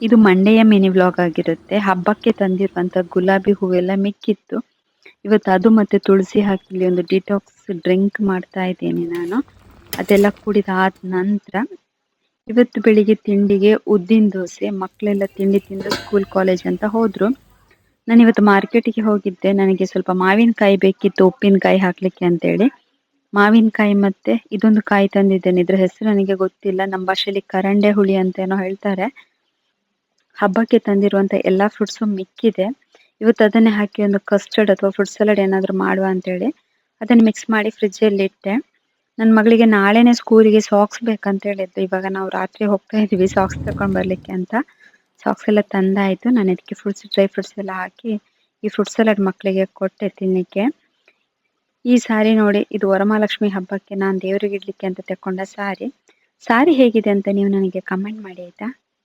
ಇದು ಮಂಡೆಯ mini vlog ಆಗಿರುತ್ತೆ. ಹಬ್ಬಕ್ಕೆ ತಂದಿರುವಂತ ಗುಲಾಬಿ ಹೂವೆಲ್ಲ ಮಿಕ್ಕಿತ್ತು. ಇವತ್ತು ಅದು ಮತ್ತೆ ತುಳಸಿ ಹಾಕಿ ಇಲ್ಲಿ ಒಂದು ಡಿಟಾಕ್ಸ್ ಡ್ರಿಂಕ್ ಮಾಡ್ತಾ ಇದ್ದೀನಿ ನಾನು. ಅದೆಲ್ಲ ಕುಡಿದಾದ ನಂತರ ಇವತ್ತು ಬೆಳಿಗ್ಗೆ ತಿಂಡಿಗೆ ಉದ್ದಿನ ದೋಸೆ. ಮಕ್ಕಳೆಲ್ಲ ತಿಂಡಿ ತಿಂದು ಸ್ಕೂಲ್ ಕಾಲೇಜ್ ಅಂತ ಹೋದ್ರು. ನಾನು ಇವತ್ತು ಮಾರ್ಕೆಟಿಗೆ ಹೋಗಿದ್ದೆ. ನನಗೆ ಸ್ವಲ್ಪ ಮಾವಿನಕಾಯಿ ಬೇಕಿತ್ತು ಉಪ್ಪಿನಕಾಯಿ ಹಾಕ್ಲಿಕ್ಕೆ ಅಂತೇಳಿ. ಮಾವಿನಕಾಯಿ ಮತ್ತೆ ಇದೊಂದು ಕಾಯಿ ತಂದಿದ್ದೇನೆ. ಇದ್ರ ಹೆಸರು ನನಗೆ ಗೊತ್ತಿಲ್ಲ. ನಮ್ಮ ಭಾಷೆಯಲ್ಲಿ ಕರಂಡೆ ಹುಳಿ ಅಂತ ಏನೋ ಹೇಳ್ತಾರೆ. ಹಬ್ಬಕ್ಕೆ ತಂದಿರುವಂತ ಎಲ್ಲಾ ಫ್ರೂಟ್ಸು ಮಿಕ್ಕಿದೆ. ಇವತ್ತು ಅದನ್ನೇ ಹಾಕಿ ಒಂದು ಕಸ್ಟರ್ಡ್ ಅಥವಾ ಫ್ರೂಟ್ ಸಲಾಡ್ ಏನಾದ್ರು ಮಾಡುವ ಅಂತೇಳಿ ಅದನ್ನ ಮಿಕ್ಸ್ ಮಾಡಿ ಫ್ರಿಡ್ಜ್ ಅಲ್ಲಿ ಇಟ್ಟೆ. ನನ್ನ ಮಗಳಿಗೆ ನಾಳೆನೆ ಸ್ಕೂಲಿಗೆ ಸಾಕ್ಸ್ ಬೇಕಂತ ಹೇಳಿದ್ದು. ಇವಾಗ ನಾವು ರಾತ್ರಿ ಹೋಗ್ತಾ ಇದೀವಿ ಸಾಕ್ಸ್ ತಕೊಂಡ್ ಬರ್ಲಿಕ್ಕೆ ಅಂತ. ಸಾಕ್ಸ್ ಎಲ್ಲ ತಂದಾಯ್ತು. ನಾನು ಇದಕ್ಕೆ ಫ್ರೂಟ್ಸ್ ಡ್ರೈ ಫ್ರೂಟ್ಸ್ ಎಲ್ಲ ಹಾಕಿ ಈ ಫ್ರೂಟ್ ಸಲಾಡ್ ಮಕ್ಕಳಿಗೆ ಕೊಟ್ಟೆ ತಿನ್ಲಿಕ್ಕೆ. ಈ ಸಾರಿ ನೋಡಿ, ಇದು ವರಮಹಾಲಕ್ಷ್ಮಿ ಹಬ್ಬಕ್ಕೆ ನಾನು ದೇವರಿಗೆ ಇಡ್ಲಿಕ್ಕೆ ಅಂತ ತೆಕೊಂಡ ಸಾರಿ. ಸಾರಿ ಹೇಗಿದೆ ಅಂತ ನೀವು ನನಗೆ ಕಮೆಂಟ್ ಮಾಡಿ ಆಯ್ತಾ.